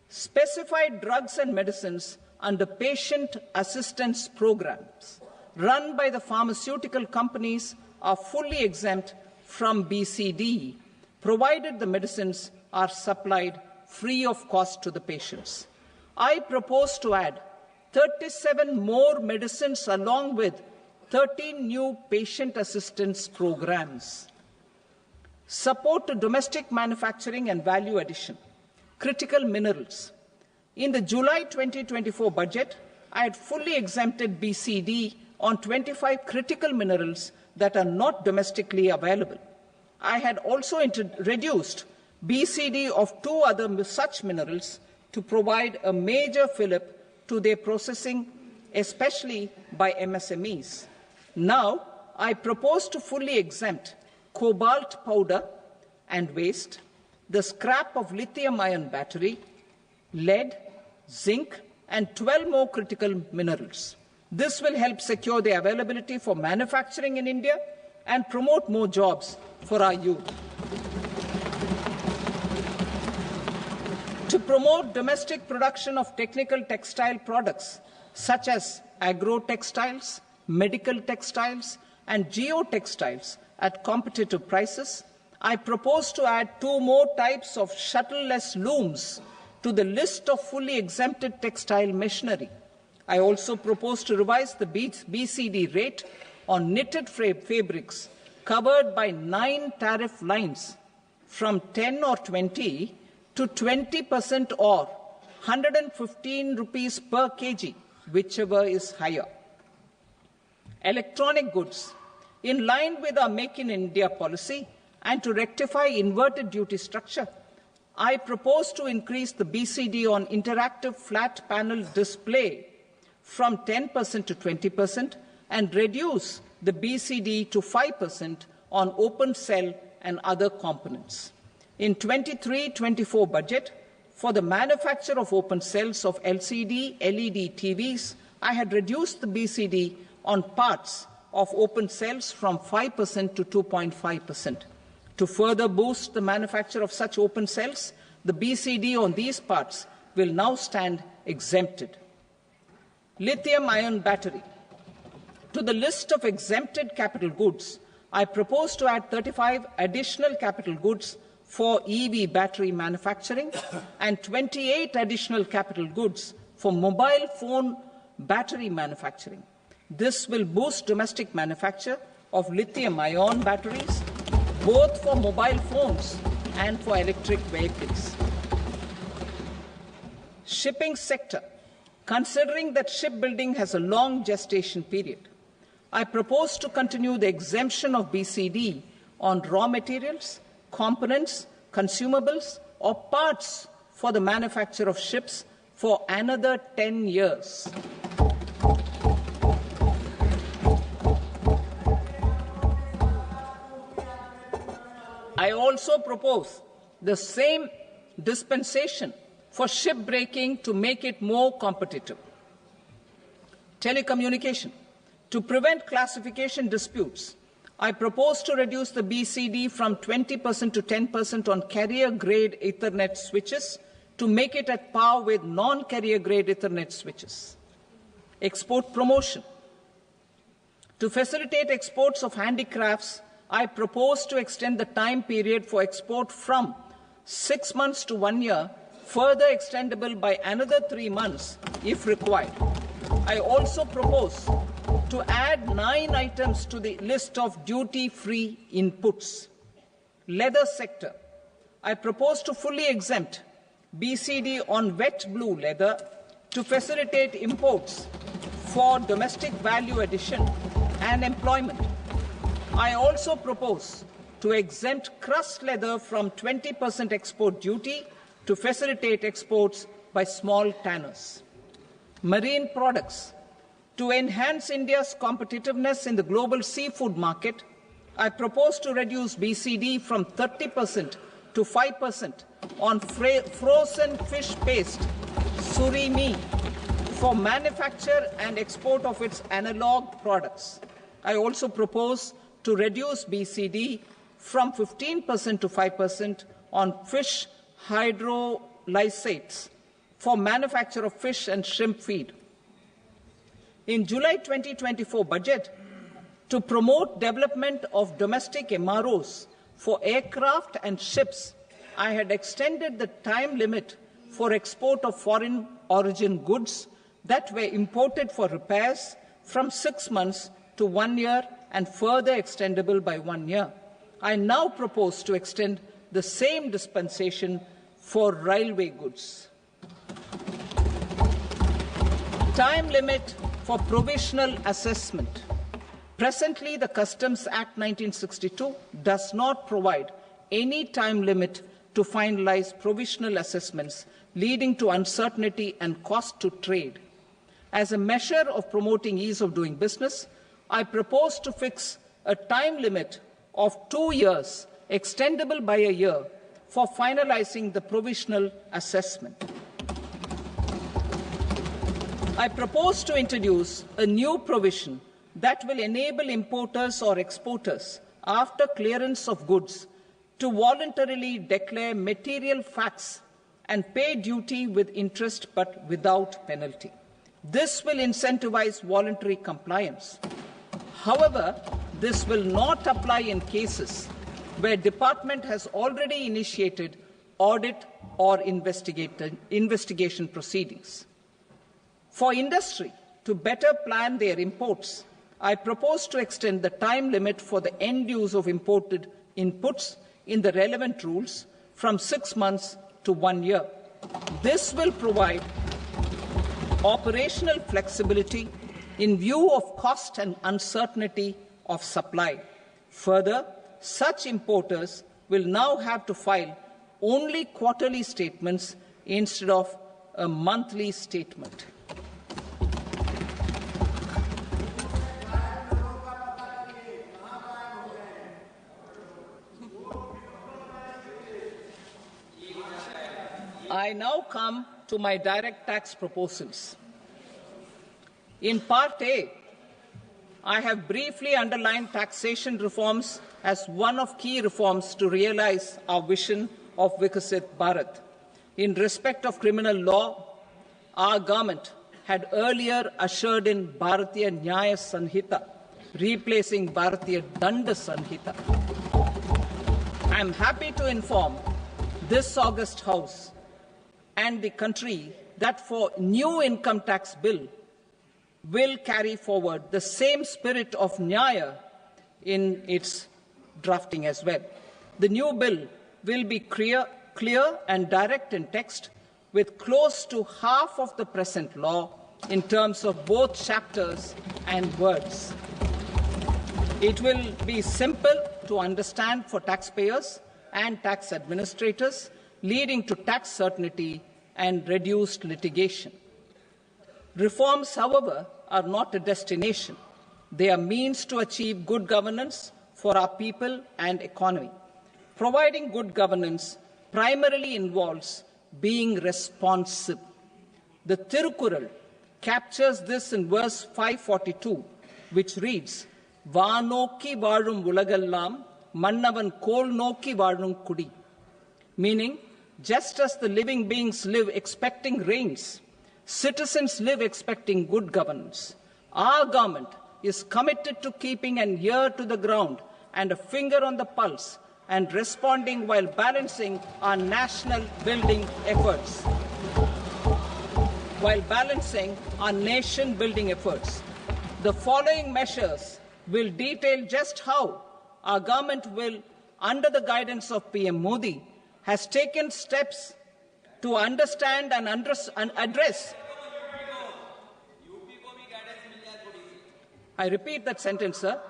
Specified drugs and medicines under patient assistance programs run by the pharmaceutical companies are fully exempt from BCD, provided the medicines are supplied free of cost to the patients. I propose to add 37 more medicines along with 13 new patient assistance programs. Support to domestic manufacturing and value addition. Critical minerals. In the July 2024 budget, I had fully exempted BCD on 25 critical minerals that are not domestically available. I had also reduced BCD of 2 other such minerals to provide a major fillip to their processing, especially by MSMEs. Now, I propose to fully exempt cobalt powder and waste, the scrap of lithium-ion battery, lead, zinc, and 12 more critical minerals. This will help secure their availability for manufacturing in India and promote more jobs for our youth. To promote domestic production of technical textile products such as agro-textiles, medical textiles, and geotextiles at competitive prices, I propose to add 2 more types of shuttle-less looms to the list of fully exempted textile machinery. I also propose to revise the BCD rate on knitted fabrics covered by 9 tariff lines from 10 or 20 to 20% or 115 rupees per kg, whichever is higher. Electronic goods. In line with our Make in India policy and to rectify inverted duty structure, I propose to increase the BCD on interactive flat panel display from 10% to 20% and reduce the BCD to 5% on open cell and other components. In 23-24 budget, for the manufacture of open cells of LCD, LED TVs, I had reduced the BCD on parts of open cells from 5% to 2.5%. To further boost the manufacture of such open cells, the BCD on these parts will now stand exempted. Lithium-ion battery. To the list of exempted capital goods, I propose to add 35 additional capital goods for EV battery manufacturing and 28 additional capital goods for mobile phone battery manufacturing. This will boost domestic manufacture of lithium-ion batteries, both for mobile phones and for electric vehicles. Shipping sector. Considering that shipbuilding has a long gestation period, I propose to continue the exemption of BCD on raw materials, components, consumables, or parts for the manufacture of ships for another 10 years. I also propose the same dispensation for shipbreaking to make it more competitive. Telecommunication. To prevent classification disputes, I propose to reduce the BCD from 20% to 10% on carrier-grade Ethernet switches to make it at par with non-carrier-grade Ethernet switches. Export promotion. To facilitate exports of handicrafts, I propose to extend the time period for export from 6 months to 1 year, further extendable by another 3 months if required. I also propose to add 9 items to the list of duty-free inputs. Leather sector. I propose to fully exempt BCD on wet blue leather to facilitate imports for domestic value addition and employment. I also propose to exempt crust leather from 20% export duty to facilitate exports by small tanners. Marine products. To enhance India's competitiveness in the global seafood market, I propose to reduce BCD from 30% to 5% on frozen fish paste, surimi, for manufacture and export of its analog products. I also propose to reduce BCD from 15% to 5% on fish hydrolysates for manufacture of fish and shrimp feed. In July 2024 budget, to promote development of domestic MROs for aircraft and ships, I had extended the time limit for export of foreign origin goods that were imported for repairs from 6 months to 1 year and further extendable by 1 year. I now propose to extend the same dispensation for railway goods. Time limit for provisional assessment. Presently, the Customs Act 1962 does not provide any time limit to finalize provisional assessments, leading to uncertainty and cost to trade. As a measure of promoting ease of doing business, I propose to fix a time limit of 2 years, extendable by a year, for finalizing the provisional assessment. I propose to introduce a new provision that will enable importers or exporters, after clearance of goods, to voluntarily declare material facts and pay duty with interest but without penalty. This will incentivize voluntary compliance. However, this will not apply in cases where department has already initiated audit or investigation proceedings. For industry to better plan their imports, I propose to extend the time limit for the end use of imported inputs in the relevant rules from 6 months to 1 year. This will provide operational flexibility in view of cost and uncertainty of supply. Further, such importers will now have to file only quarterly statements instead of a monthly statement. I now come to my direct tax proposals. In Part A, I have briefly underlined taxation reforms as one of key reforms to realize our vision of Vikasit Bharat. In respect of criminal law, our government had earlier ushered in Bharatiya Nyaya Sanhita, replacing Bharatiya Danda Sanhita. I am happy to inform this august House and the country that for new income tax bill will carry forward the same spirit of Nyaya in its drafting as well. The new bill will be clear and direct in text, with close to half of the present law in terms of both chapters and words. It will be simple to understand for taxpayers and tax administrators, leading to tax certainty and reduced litigation. Reforms, however, are not a destination. They are means to achieve good governance for our people and economy. Providing good governance primarily involves being responsive. The Tirukural captures this in verse 542, which reads, "Vaanokki vaazhum ulagallam, mannavan kol nokki vaazhum kudi," meaning, just as the living beings live expecting rains, citizens live expecting good governance. Our government is committed to keeping an ear to the ground and a finger on the pulse and responding while balancing our national building efforts. The following measures will detail just how our government will, under the guidance of PM Modi, has taken steps to understand and address. I repeat that sentence, sir.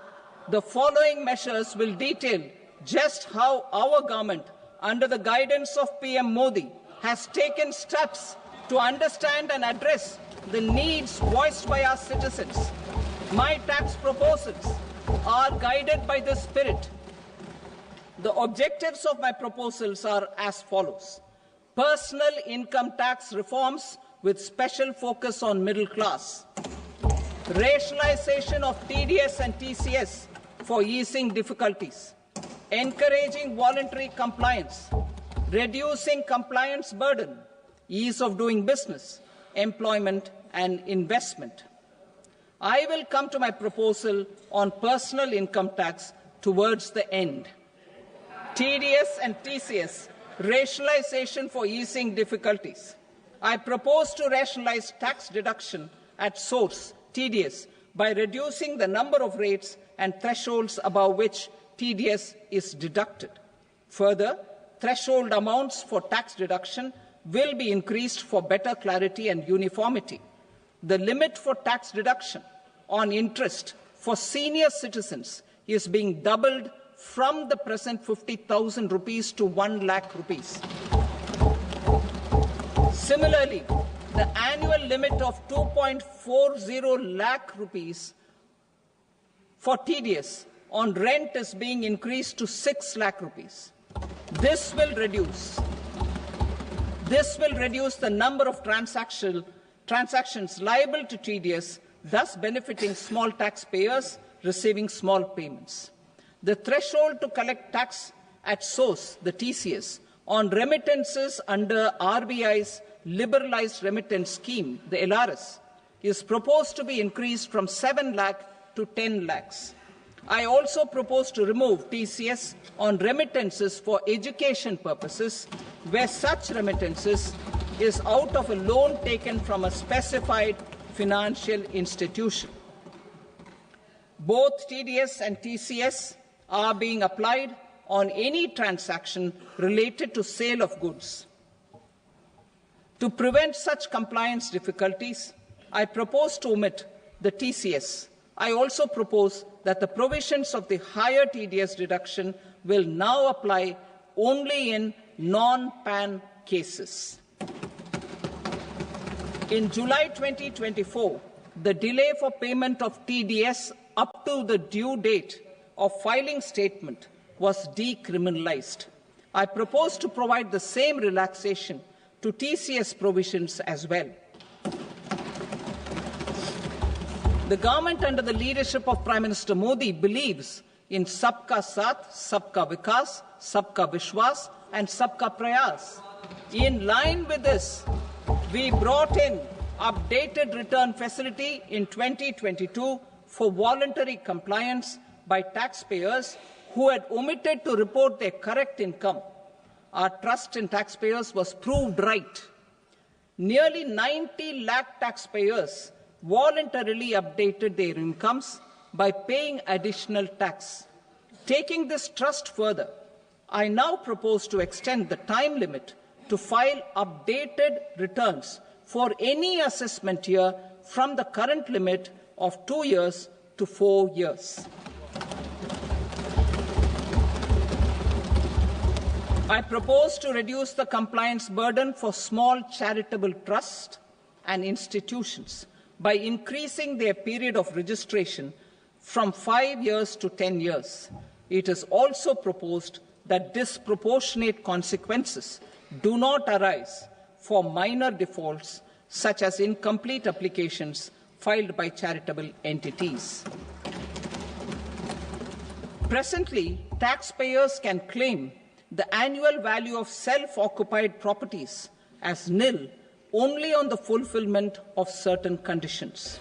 The following measures will detail just how our government, under the guidance of PM Modi, has taken steps to understand and address the needs voiced by our citizens. My tax proposals are guided by this spirit. The objectives of my proposals are as follows. Personal income tax reforms with special focus on middle class. Rationalization of TDS and TCS for easing difficulties. Encouraging voluntary compliance. Reducing compliance burden. Ease of doing business. Employment and investment. I will come to my proposal on personal income tax towards the end. TDS and TCS, rationalization for easing difficulties. I propose to rationalize tax deduction at source, TDS, by reducing the number of rates and thresholds above which TDS is deducted. Further, threshold amounts for tax deduction will be increased for better clarity and uniformity. The limit for tax deduction on interest for senior citizens is being doubled from the present 50,000 rupees to 1 lakh rupees. Similarly, the annual limit of 2.40 lakh rupees for TDS on rent is being increased to 6 lakh rupees. This will reduce the number of transactions liable to TDS, thus benefiting small taxpayers receiving small payments. The threshold to collect tax at source, the TCS, on remittances under RBI's liberalized remittance scheme, the LRS, is proposed to be increased from 7 lakh to 10 lakhs. I also propose to remove TCS on remittances for education purposes, where such remittances is out of a loan taken from a specified financial institution. Both TDS and TCS are being applied on any transaction related to sale of goods. To prevent such compliance difficulties, I propose to omit the TCS. I also propose that the provisions of the higher TDS deduction will now apply only in non-PAN cases. In July 2024, the delay for payment of TDS up to the due date of filing statement was decriminalized. I propose to provide the same relaxation to TCS provisions as well. The government under the leadership of Prime Minister Modi believes in Sabka Saath, Sabka Vikas, Sabka Vishwas and Sabka Prayas. In line with this, we brought in updated return facility in 2022 for voluntary compliance by taxpayers who had omitted to report their correct income. Our trust in taxpayers was proved right. Nearly 90 lakh taxpayers voluntarily updated their incomes by paying additional tax. Taking this trust further, I now propose to extend the time limit to file updated returns for any assessment year from the current limit of 2 years to 4 years. I propose to reduce the compliance burden for small charitable trusts and institutions by increasing their period of registration from 5 years to 10 years. It is also proposed that disproportionate consequences do not arise for minor defaults, such as incomplete applications filed by charitable entities. Presently, taxpayers can claim the annual value of self-occupied properties as nil only on the fulfillment of certain conditions.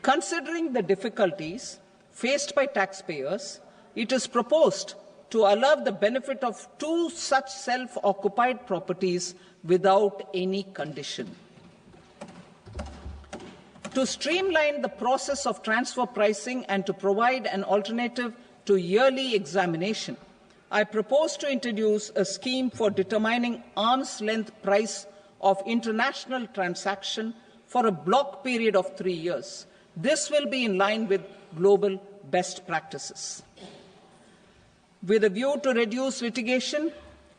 Considering the difficulties faced by taxpayers, it is proposed to allow the benefit of 2 such self-occupied properties without any condition. To streamline the process of transfer pricing and to provide an alternative to yearly examination, I propose to introduce a scheme for determining arm's length price of international transaction for a block period of 3 years. This will be in line with global best practices. With a view to reduce litigation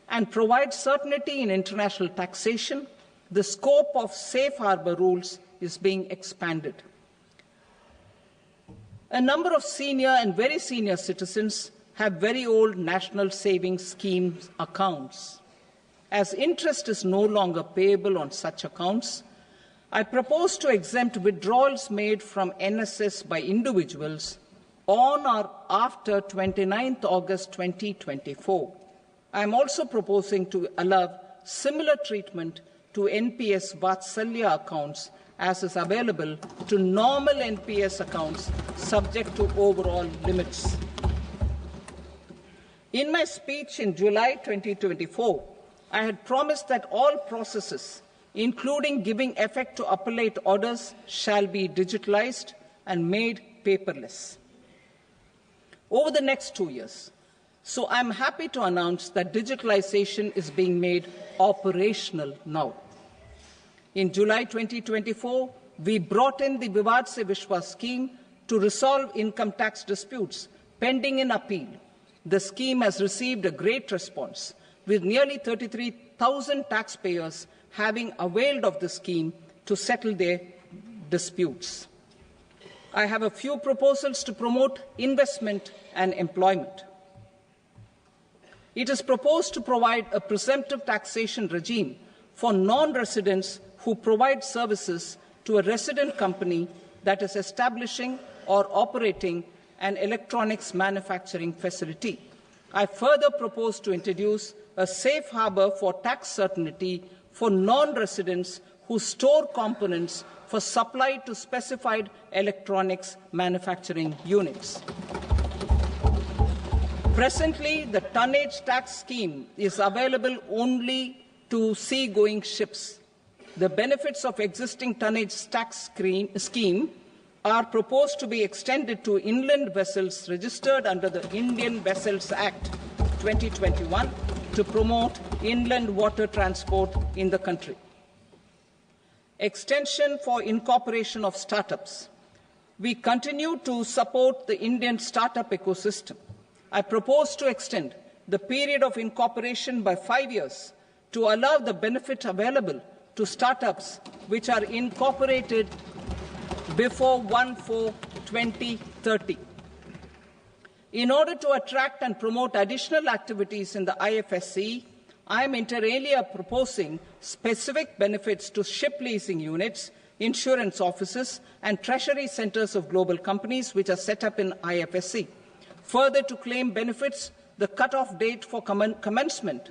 and provide certainty in international taxation, the scope of safe harbor rules is being expanded. A number of senior and very senior citizens have very old national savings scheme accounts. As interest is no longer payable on such accounts, I propose to exempt withdrawals made from NSS by individuals on or after 29th August 2024. I am also proposing to allow similar treatment to NPS Vatsalya accounts as is available to normal NPS accounts subject to overall limits. In my speech in July 2024, I had promised that all processes, including giving effect to appellate orders, shall be digitalized and made paperless over the next 2 years. So I'm happy to announce that digitalization is being made operational now. In July 2024, we brought in the Vivad Se Vishwas scheme to resolve income tax disputes pending in appeal. The scheme has received a great response, with nearly 33,000 taxpayers having availed of the scheme to settle their disputes. I have a few proposals to promote investment and employment. It is proposed to provide a presumptive taxation regime for non-residents who provide services to a resident company that is establishing or operating an electronics manufacturing facility. I further propose to introduce a safe harbor for tax certainty for non-residents who store components for supply to specified electronics manufacturing units. Presently, the tonnage tax scheme is available only to seagoing ships. The benefits of existing tonnage tax scheme are proposed to be extended to inland vessels registered under the Indian Vessels Act 2021 to promote inland water transport in the country. Extension for incorporation of startups. We continue to support the Indian startup ecosystem. I propose to extend the period of incorporation by 5 years to allow the benefit available to startups which are incorporated before 1/4/2030. In order to attract and promote additional activities in the IFSC, I am inter alia proposing specific benefits to ship leasing units, insurance offices, and treasury centres of global companies which are set up in IFSC. Further, to claim benefits, the cut-off date for commencement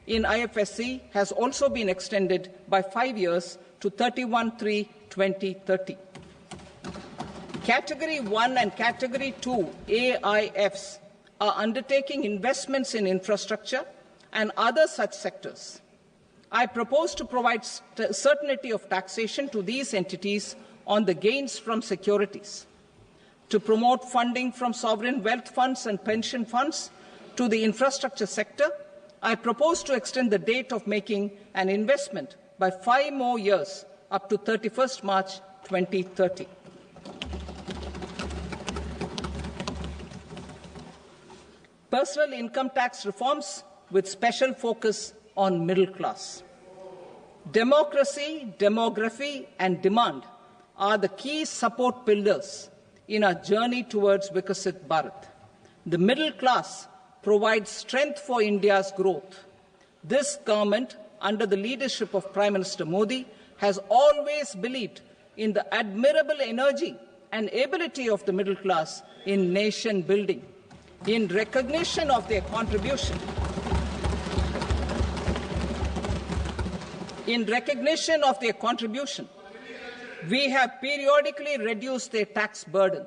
in IFSC has also been extended by 5 years to 31/3/2030. Category 1 and Category 2 AIFs are undertaking investments in infrastructure and other such sectors. I propose to provide certainty of taxation to these entities on the gains from securities, to promote funding from sovereign wealth funds and pension funds to the infrastructure sector. I propose to extend the date of making an investment by 5 more years up to 31st March 2030. Personal income tax reforms with special focus on middle class. Democracy, demography, and demand are the key support pillars in our journey towards Vikasit Bharat. The middle class provides strength for India's growth. This government, under the leadership of Prime Minister Modi, has always believed in the admirable energy and ability of the middle class in nation building. In recognition of their contribution, we have periodically reduced their tax burden.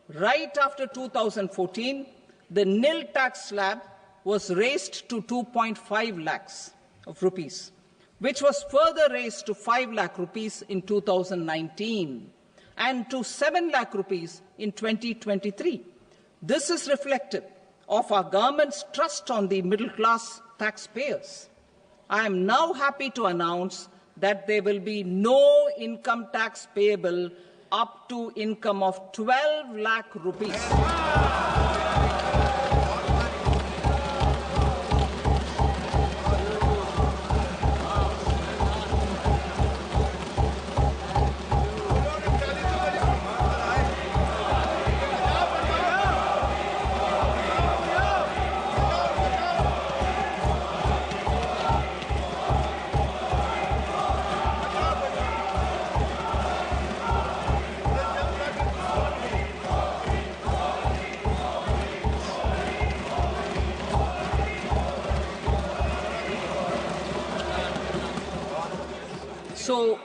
Right after 2014, the nil tax slab was raised to 2.5 lakhs of rupees, which was further raised to 5 lakh rupees in 2019 and to 7 lakh rupees in 2023. This is reflective of our government's trust on the middle-class taxpayers. I am now happy to announce that there will be no income tax payable up to income of 12 lakh rupees. So,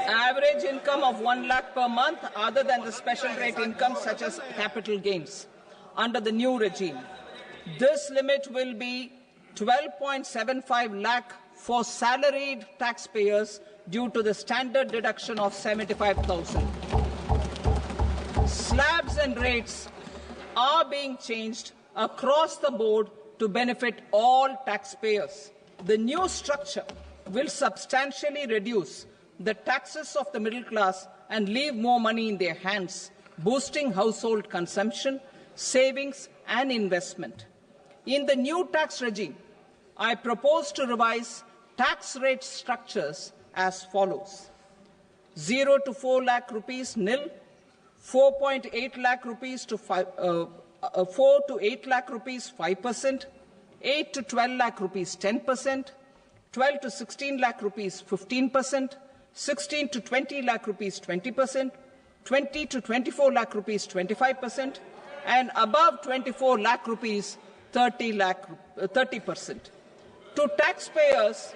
average income of 1 lakh per month other than the special rate income such as capital gains under the new regime. This limit will be 12.75 lakh for salaried taxpayers due to the standard deduction of 75,000. Slabs and rates are being changed across the board to benefit all taxpayers. The new structure will substantially reduce the taxes of the middle class and leave more money in their hands, boosting household consumption, savings and investment. In the new tax regime, I propose to revise tax rate structures as follows: 0 to 4 lakh rupees nil, 4.8 lakh rupees to 4 to 8 lakh rupees 5%, 8 to 12 lakh rupees 10%, 12 to 16 lakh rupees 15%, 16 to 20 lakh rupees 20%, 20 to 24 lakh rupees 25%, and above 24 lakh rupees 30%. To taxpayers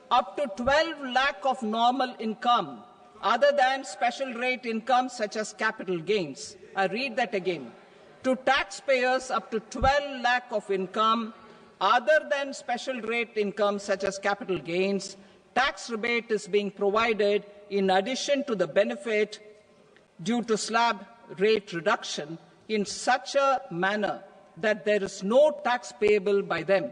up to 12 lakh of normal income other than special rate income such as capital gains. I read that again. To taxpayers up to 12 lakh of income other than special rate income such as capital gains, tax rebate is being provided in addition to the benefit due to slab rate reduction in such a manner that there is no tax payable by them.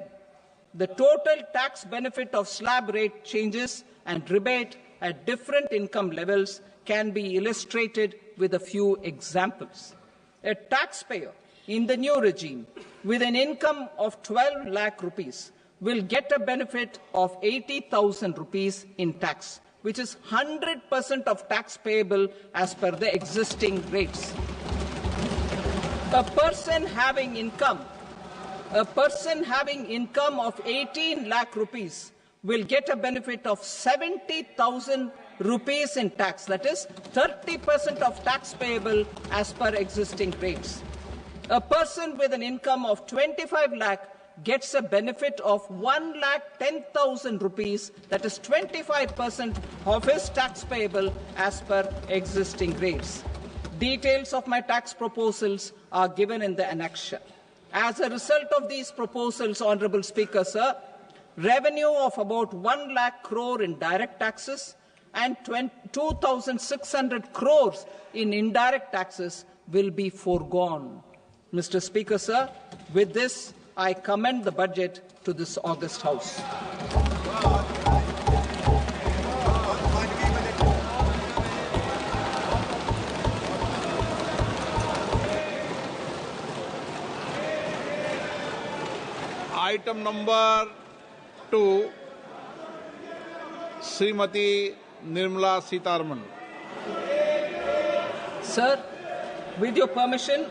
The total tax benefit of slab rate changes and rebate at different income levels can be illustrated with a few examples. A taxpayer in the new regime with an income of 12 lakh rupees will get a benefit of 80,000 rupees in tax, which is 100% of tax payable as per the existing rates. A person having income of 18 lakh rupees will get a benefit of 70,000 rupees in tax, that is 30% of tax payable as per existing rates. A person with an income of 25 lakh gets a benefit of 1,10,000 rupees, that is 25% of his tax payable as per existing rates. Details of my tax proposals are given in the annexure. As a result of these proposals, Honourable Speaker, sir, revenue of about 1 lakh crore in direct taxes and 2,600 crores in indirect taxes will be foregone. Mr. Speaker, sir, with this, I commend the budget to this august House. Item number 2, Srimati Nirmala Sitharaman. Sir, with your permission,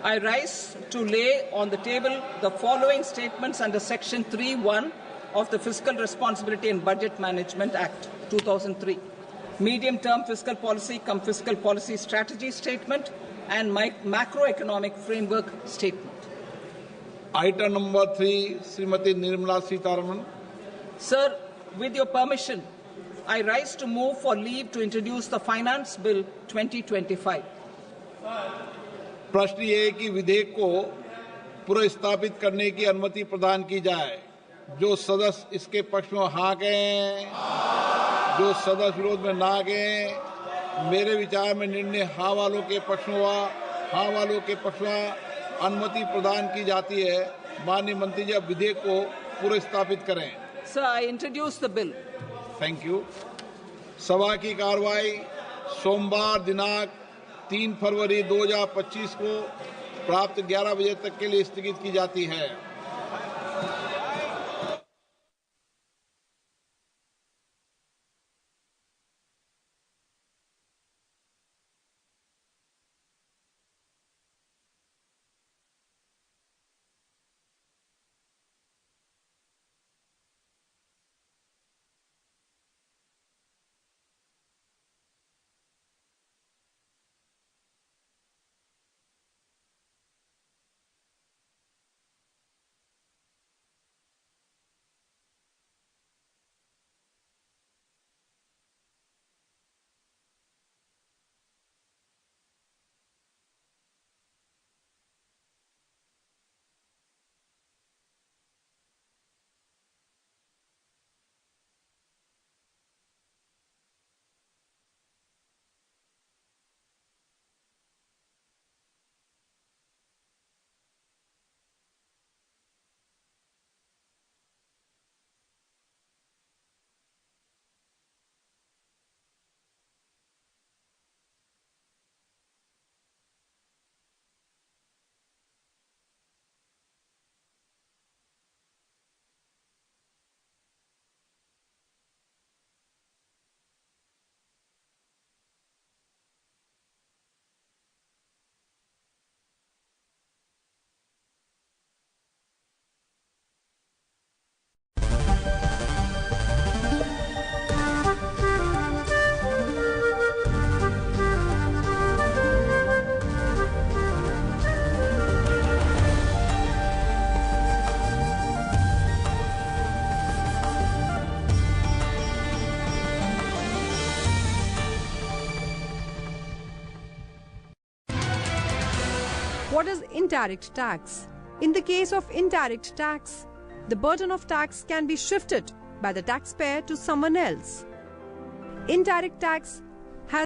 I rise to lay on the table the following statements under Section 3(1) of the Fiscal Responsibility and Budget Management Act 2003, medium-term fiscal policy cum fiscal policy strategy statement and macroeconomic framework statement. Item number 3, Srimati Nirmala Sitharaman. Sir, with your permission, I rise to move for leave to introduce the Finance Bill 2025. प्रश्न ये है कि विधेयक को पुनर्स्थापित करने की अनुमति प्रदान की जाए। जो सदस्य इसके पक्ष में हाँ कहें, जो सदस्य विरोध में ना कहें। मेरे विचार में निर्णय हाँ वालों के पक्ष में हुआ, हाँ वालों के पक्ष में अनुमति प्रदान की जाती है। माननीय मंत्री जी, अब विधेयक को पुनर्स्थापित करें। Sir, I introduce the bill. Thank you. सभा की कार्रवाई सोमवार दिनांक 3 फरवरी 2025 को प्राप्त 11 बजे तक के लिए स्थगित की जाती है। What is indirect tax? In the case of indirect tax, the burden of tax can be shifted by the taxpayer to someone else. Indirect tax